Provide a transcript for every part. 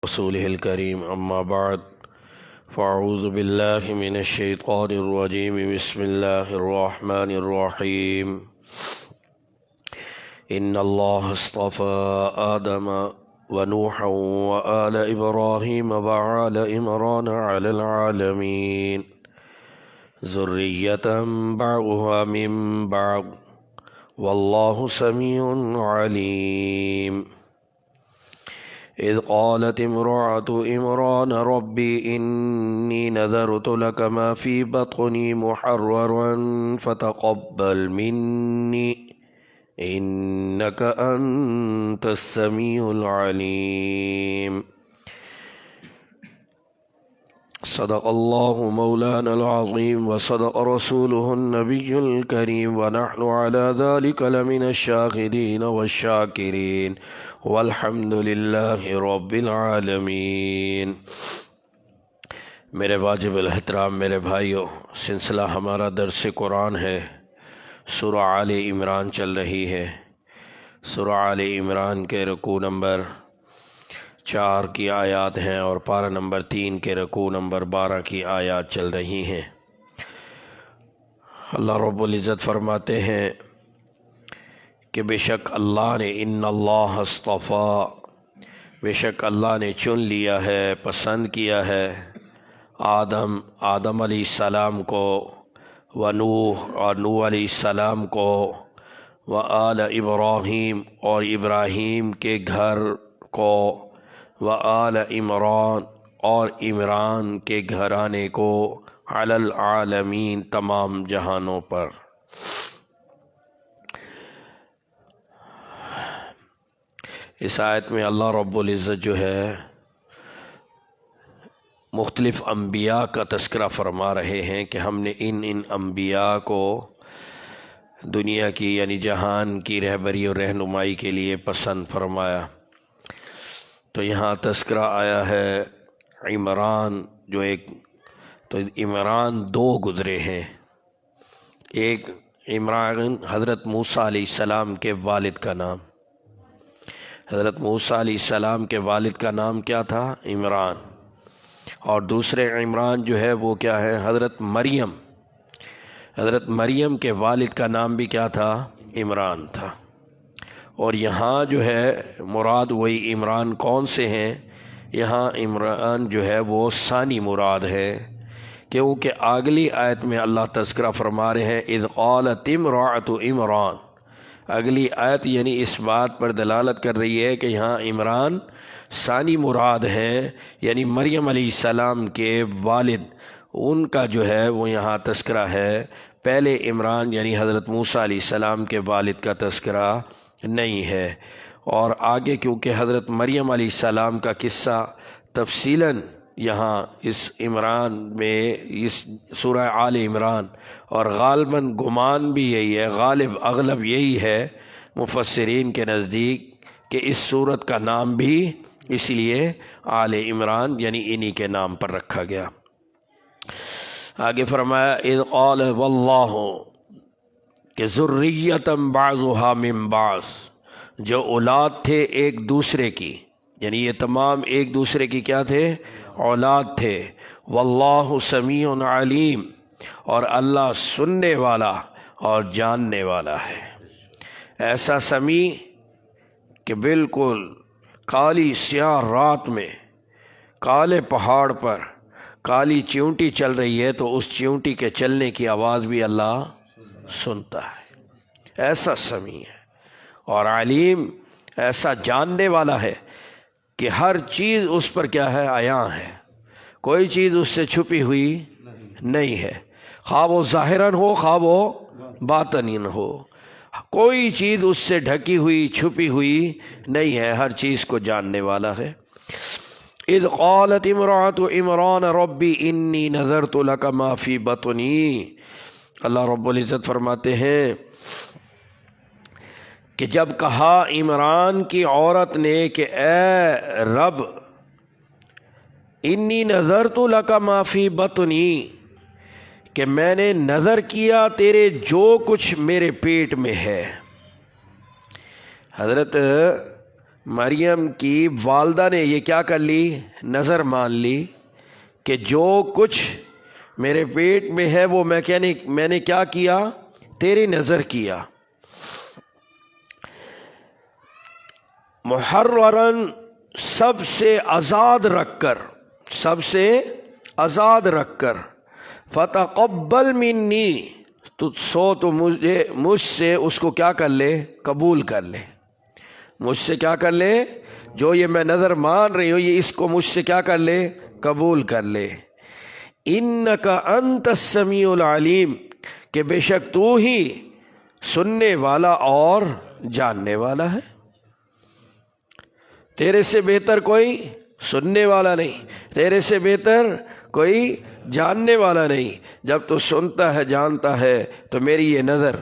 رسوله الكريم أما بعد فأعوذ بالله من الشيطان الرجيم بسم الله الرحمن الرحيم إن الله اصطفى آدم ونوحا وآل إبراهيم وآل عمران على العالمين ذرية بعضها من بعض والله سميع عليم إذ قالت امرأة عمران ربي إني نذرت لك ما في بطني محررا فتقبل مني إنك أنت السميع العليم صدق الله مولانا العظيم وصدق رسوله النبي الكريم ونحن على ذلك لمن الشاهدين والشاكرين والحمد لله رب العالمین۔ میرے واجب الاحترام میرے بھائیوں، سلسلہ ہمارا درس قرآن ہے، سورہ آل عمران چل رہی ہے۔ سورہ آل عمران کے رکوع نمبر 4 کی آیات ہیں اور پارہ نمبر 3 کے رکوع نمبر 12 کی آیات چل رہی ہیں۔ اللہ رب العزت فرماتے ہیں کہ بے شک اللہ نے ان اللہ اصطفیٰ، بے شک اللہ نے چن لیا ہے، پسند کیا ہے آدم علیہ السلام کو، و نوح اور نوح علیہ السلام کو، و آل ابراہیم اور ابراہیم کے گھر کو، و آل عمران اور عمران کے گھرانے کو، علی العالمین تمام جہانوں پر۔ اس آیت میں اللہ رب العزت جو ہے مختلف انبیاء کا تذکرہ فرما رہے ہیں کہ ہم نے ان انبیاء کو دنیا کی یعنی جہان کی رہبری اور رہنمائی کے لیے پسند فرمایا۔ تو یہاں تذکرہ آیا ہے عمران، جو تو عمران 2 گزرے ہیں۔ ایک عمران حضرت موسیٰ علیہ السلام کے والد کا نام، حضرت موسیٰ علیہ السلام کے والد کا نام کیا تھا؟ عمران۔ اور دوسرے عمران جو ہے وہ کیا ہے؟ حضرت مریم، حضرت مریم کے والد کا نام بھی کیا تھا؟ عمران تھا۔ اور یہاں جو ہے مراد وہی عمران کون سے ہیں؟ یہاں عمران جو ہے وہ ثانی مراد ہے، کیونکہ اگلی آیت میں اللہ تذکرہ فرما رہے ہیں اذ قالت امرأة عمران۔ اگلی آیت یعنی اس بات پر دلالت کر رہی ہے کہ یہاں عمران ثانی مراد ہے، یعنی مریم علیہ السلام کے والد، ان کا جو ہے وہ یہاں تذکرہ ہے۔ پہلے عمران یعنی حضرت موسیٰ علیہ السلام کے والد کا تذکرہ نہیں ہے۔ اور آگے کیونکہ حضرت مریم علیہ السلام کا قصہ تفصیلاً یہاں اس عمران میں، اس سورہ آل عمران، اور غالباً گمان بھی یہی ہے، غالب اغلب یہی ہے مفسرین کے نزدیک کہ اس سورت کا نام بھی اس لیے آل عمران یعنی انہی کے نام پر رکھا گیا۔ آگے فرمایا اذ قال واللہ کہ ذریۃ بعضھا من بعض، جو اولاد تھے ایک دوسرے کی، یعنی یہ تمام ایک دوسرے کی کیا تھے؟ اولاد تھے۔ واللہ سمیع علیم، اور اللہ سننے والا اور جاننے والا ہے۔ ایسا سمیع کہ بالکل کالی سیاہ رات میں کالے پہاڑ پر کالی چیونٹی چل رہی ہے تو اس چیونٹی کے چلنے کی آواز بھی اللہ سنتا ہے، ایسا سمیع ہے۔ اور علیم، ایسا جاننے والا ہے کہ ہر چیز اس پر کیا ہے؟ عیاں ہے، کوئی چیز اس سے چھپی ہوئی نہیں ہے، خواہ وہ ظاہراً ہو خواہ وہ باطناً ہو، کوئی چیز اس سے ڈھکی ہوئی چھپی ہوئی نہیں ہے، ہر چیز کو جاننے والا ہے۔ اذ قالت امرأة عمران ربی انی نذرت لک ما فی بطنی، اللہ رب العزت فرماتے ہیں کہ جب کہا عمران کی عورت نے کہ اے رب انی نذرت لک ما فی بطنی، کہ میں نے نظر کیا تیرے جو کچھ میرے پیٹ میں ہے۔ حضرت مریم کی والدہ نے یہ کیا کر لی؟ نظر مان لی کہ جو کچھ میرے پیٹ میں ہے وہ میں نے کیا کیا؟ تیری نظر کیا۔ محررن سب سے آزاد رکھ کر، فتقبل منی تو مجھ سے اس کو کیا کر لے؟ قبول کر لے۔ مجھ سے کیا کر لے؟ جو یہ میں نظر مان رہی ہوں یہ اس کو مجھ سے کیا کر لے؟ قبول کر لے۔ انک انت السمیع العلیم، کہ بے شک تو ہی سننے والا اور جاننے والا ہے۔ تیرے سے بہتر کوئی سننے والا نہیں، تیرے سے بہتر کوئی جاننے والا نہیں۔ جب تو سنتا ہے جانتا ہے تو میری یہ نظر،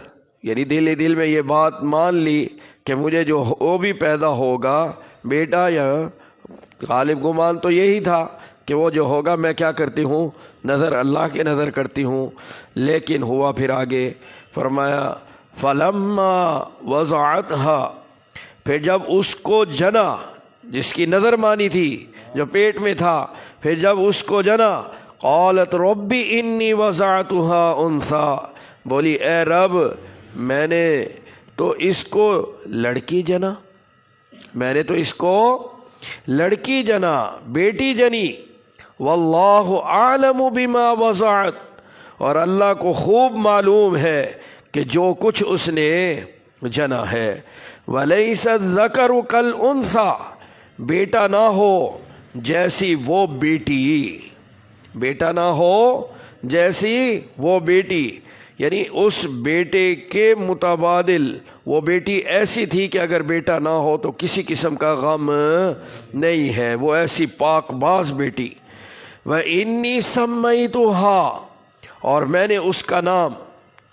یعنی دل میں یہ بات مان لی کہ مجھے جو وہ بھی پیدا ہوگا بیٹا، یا غالب گمان تو یہی تھا کہ وہ جو ہوگا میں کیا کرتی ہوں؟ نظر اللہ کے نظر کرتی ہوں۔ لیکن ہوا پھر آگے فرمایا فلما وضعتها، پھر جب اس کو جنا، جس کی نظر مانی تھی جو پیٹ میں تھا، پھر جب اس کو جنا، قالت ربی انی وضعتها انثى، بولی اے رب میں نے تو اس کو لڑکی جنا، میں نے تو اس کو لڑکی جنا، بیٹی جنی۔ واللہ اعلم بما وضعت، اور اللہ کو خوب معلوم ہے کہ جو کچھ اس نے جنا ہے۔ ولیس الذکر کالانثی، بیٹا نہ ہو جیسی وہ بیٹی، بیٹا نہ ہو جیسی وہ بیٹی، یعنی اس بیٹے کے متبادل وہ بیٹی ایسی تھی کہ اگر بیٹا نہ ہو تو کسی قسم کا غم نہیں ہے، وہ ایسی پاک باز بیٹی۔ وَإِنِّي سَمَّيْتُهَا، اور میں نے اس کا نام،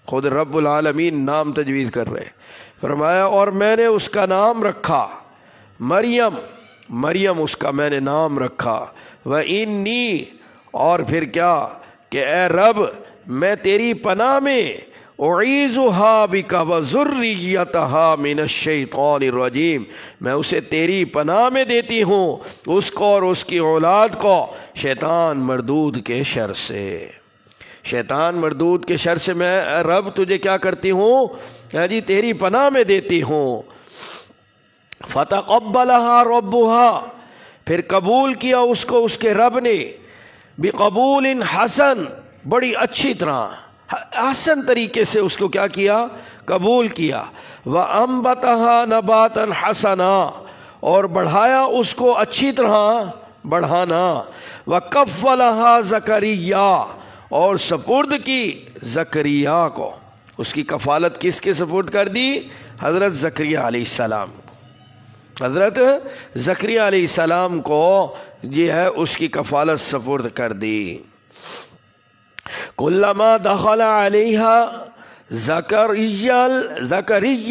خود رب العالمین نام تجویز کر رہے، فرمایا اور میں نے اس کا نام رکھا مریم، مریم اس کا میں نے نام رکھا۔ وَإِنِّي، اور پھر کیا کہ اے رب میں تیری پناہ میں اعیذها بک وذریتها من الشیطان الرجیم، میں اسے تیری پناہ میں دیتی ہوں، اس کو اور اس کی اولاد کو شیطان مردود کے شر سے، شیطان مردود کے شر سے میں رب تجھے کیا کرتی ہوں؟ جی تیری پناہ میں دیتی ہوں۔ فتقبلها ربها، پھر قبول کیا اس کو اس کے رب نے، بقبول حسن، بڑی اچھی طرح حسن طریقے سے اس کو کیا کیا؟ قبول کیا۔ وَأَنبَتَهَا نَبَاتًا حَسَنًا، اور بڑھایا اس کو اچھی طرح بڑھانا۔ وَكَفَّلَهَا زَكَرِيَّا، اور سپرد کی زکریا کو، اس کی کفالت کس کے سپرد کر دی؟ حضرت زکریا علیہ السلام، حضرت زکریا علیہ السلام کو یہ ہے اس کی کفالت سپرد کر دی۔ کلما دخل علیہا زکریا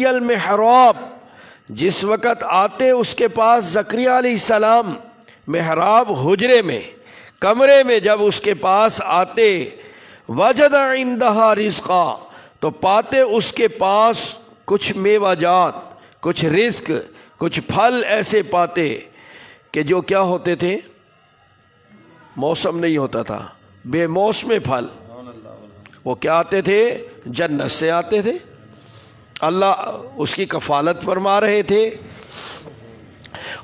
المحراب، جس وقت آتے اس کے پاس زکریا علیہ السلام محراب، حجرے میں، کمرے میں جب اس کے پاس آتے، وجد عندہا رزقا، تو پاتے اس کے پاس کچھ میوہ جات، کچھ رزق، کچھ پھل ایسے پاتے کہ جو کیا ہوتے تھے؟ موسم نہیں ہوتا تھا، بے موسم پھل، وہ کیا آتے تھے؟ جنت سے آتے تھے، اللہ اس کی کفالت فرما رہے تھے۔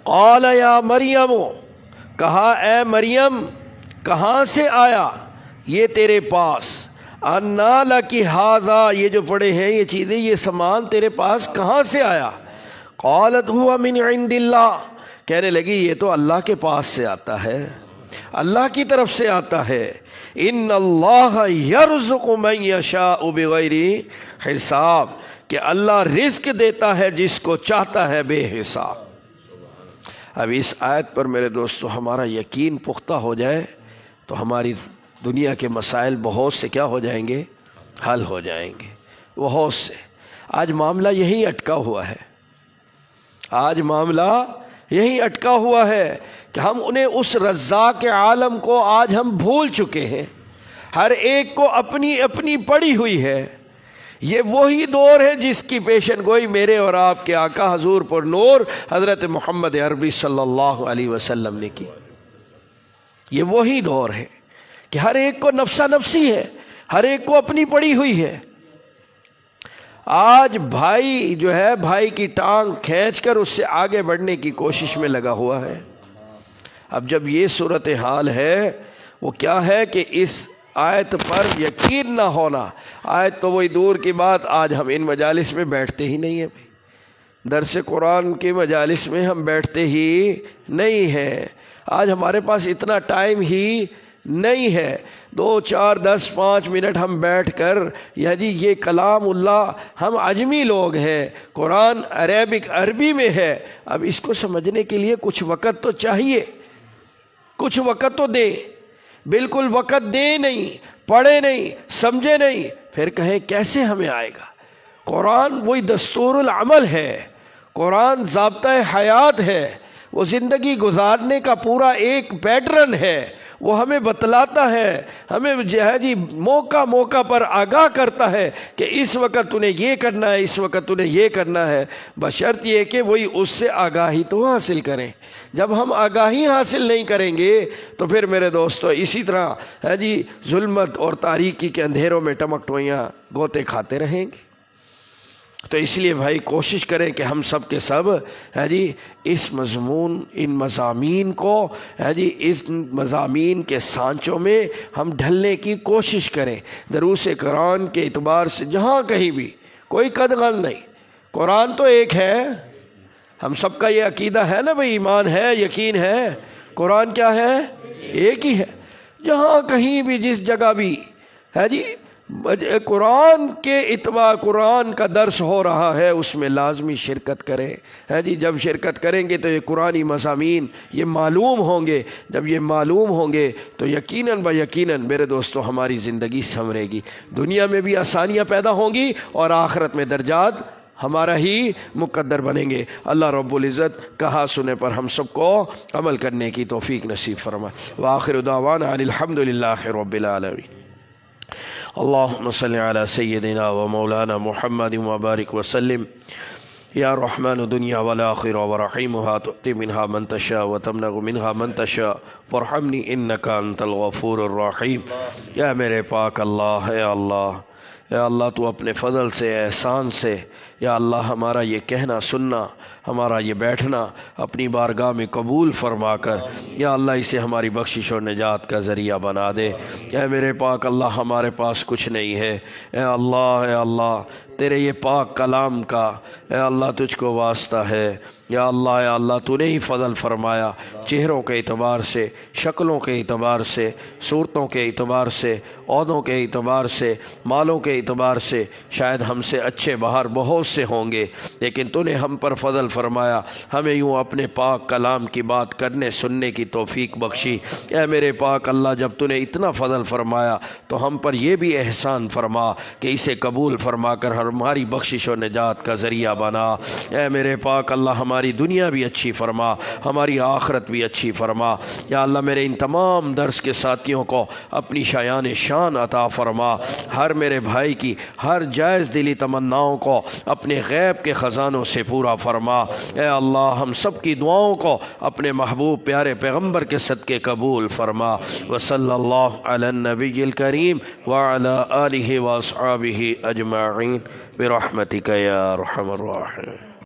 قال یا مریم، کہا اے مریم کہاں سے آیا یہ تیرے پاس؟ انا لکی ھذا، یہ جو پڑے ہیں یہ چیزیں، یہ سامان تیرے پاس کہاں سے آیا؟ قالت هو من عند اللہ، کہنے لگی یہ تو اللہ کے پاس سے آتا ہے، اللہ کی طرف سے آتا ہے۔ ان اللہ یرزق من یشاء بغیر حساب، کہ اللہ رزق دیتا ہے جس کو چاہتا ہے بے حساب۔ اب اس آیت پر میرے دوستو ہمارا یقین پختہ ہو جائے تو ہماری دنیا کے مسائل بہت سے کیا ہو جائیں گے؟ حل ہو جائیں گے، بہت سے۔ آج معاملہ یہی اٹکا ہوا ہے، آج معاملہ یہی اٹکا ہوا ہے کہ ہم انہیں اس رزاق عالم کو آج ہم بھول چکے ہیں۔ ہر ایک کو اپنی اپنی پڑی ہوئی ہے، یہ وہی دور ہے جس کی پیشن گوئی میرے اور آپ کے آقا حضور پر نور حضرت محمد عربی صلی اللہ علیہ وسلم نے کی۔ یہ وہی دور ہے کہ ہر ایک کو نفسا نفسی ہے، ہر ایک کو اپنی پڑی ہوئی ہے۔ آج بھائی جو ہے بھائی کی ٹانگ کھینچ کر اس سے آگے بڑھنے کی کوشش میں لگا ہوا ہے۔ اب جب یہ صورتحال ہے، وہ کیا ہے کہ اس آیت پر یقین نہ ہونا، آیت تو وہی دور کی بات، آج ہم ان مجالس میں بیٹھتے ہی نہیں ہیں، درس قرآن کے مجالس میں ہم بیٹھتے ہی نہیں ہیں، آج ہمارے پاس اتنا ٹائم ہی نہیں ہے 2 4 10 5 منٹ ہم بیٹھ کر یہ کلام اللہ، ہم عجمی لوگ ہیں، قرآن عربی میں ہے، اب اس کو سمجھنے کے لیے کچھ وقت تو چاہیے، کچھ وقت تو دے، بالکل وقت دے نہیں، پڑھے نہیں، سمجھے نہیں، پھر کہیں کیسے ہمیں آئے گا؟ قرآن وہی دستور العمل ہے، قرآن ضابطۂ حیات ہے، وہ زندگی گزارنے کا پورا ایک پیٹرن ہے، وہ ہمیں بتلاتا ہے، ہمیں موقع پر آگاہ کرتا ہے کہ اس وقت تو نے یہ کرنا ہے، اس وقت تو نے یہ کرنا ہے، بشرط یہ کہ وہی اس سے آگاہی تو حاصل کریں۔ جب ہم آگاہی حاصل نہیں کریں گے تو پھر میرے دوستو اسی طرح ظلمت اور تاریکی کے اندھیروں میں ٹمکٹوئیاں گوتے کھاتے رہیں گے۔ تو اس لیے بھائی کوشش کریں کہ ہم سب کے سب اس مضمون، ان مضامین کو اس مضامین کے سانچوں میں ہم ڈھلنے کی کوشش کریں۔ دروس قرآن کے اعتبار سے جہاں کہیں بھی کوئی قدغن نہیں، قرآن تو ایک ہے، ہم سب کا یہ عقیدہ ہے نا بھائی، ایمان ہے، یقین ہے، قرآن کیا ہے؟ ایک ہی ہے۔ جہاں کہیں بھی جس جگہ بھی قرآن کے اعتبار قرآن کا درس ہو رہا ہے اس میں لازمی شرکت کریں۔ جب شرکت کریں گے تو یہ قرآنی مضامین یہ معلوم ہوں گے، جب یہ معلوم ہوں گے تو یقیناً یقیناً میرے دوستو ہماری زندگی سنورے گی، دنیا میں بھی آسانیاں پیدا ہوں گی اور آخرت میں درجات ہمارا ہی مقدر بنیں گے۔ اللہ رب العزت کہا سنے پر ہم سب کو عمل کرنے کی توفیق نصیب فرمائے۔ وآخر دعوانا ان الحمد للہ رب العالمین۔ اللہم صلی علی سیدنا و مولانا محمد وبارک وسلم۔ یا رحمن دنیا والآخرہ ورحیمها تؤتی منہا من تشاء وتمنع منہا من تشاء وارحمنی انکا انت الغفور الرحیم۔ یا میرے پاک اللہ، اے اللہ، یا اللہ تو اپنے فضل سے، احسان سے، یا اللہ ہمارا یہ کہنا سننا، ہمارا یہ بیٹھنا اپنی بارگاہ میں قبول فرما کر یا اللہ اسے ہماری بخشش و نجات کا ذریعہ بنا دے۔ اے میرے پاک اللہ، ہمارے پاس کچھ نہیں ہے، اے اللہ تیرے یہ پاک کلام کا اے اللہ تجھ کو واسطہ ہے، یا اللہ تو نے ہی فضل فرمایا، چہروں کے اعتبار سے، شکلوں کے اعتبار سے، صورتوں کے اعتبار سے، عہدوں کے اعتبار سے، مالوں کے اعتبار سے شاید ہم سے اچھے باہر بہت سے ہوں گے، لیکن تو نے ہم پر فضل فرمایا، ہمیں یوں اپنے پاک کلام کی بات کرنے سننے کی توفیق بخشی۔ اے میرے پاک اللہ، جب تو نے اتنا فضل فرمایا تو ہم پر یہ بھی احسان فرما کہ اسے قبول فرما کر ہماری بخشش و نجات کا ذریعہ بنا۔ اے میرے پاک اللہ، ہماری دنیا بھی اچھی فرما، ہماری آخرت بھی اچھی فرما۔ یا اللہ میرے ان تمام درس کے ساتھیوں کو اپنی شان عطا فرما، ہر میرے بھائی کی ہر جائز دلی تمناؤں کو اپنے غیب کے خزانوں سے پورا فرما۔ اے اللہ ہم سب کی دعاؤں کو اپنے محبوب پیارے پیغمبر کے صدقے قبول فرما۔ وصلی اللہ علی النبی الکریم وعلی آلہ واصحابہ اجمعین برحمتک یا ارحم الراحمین۔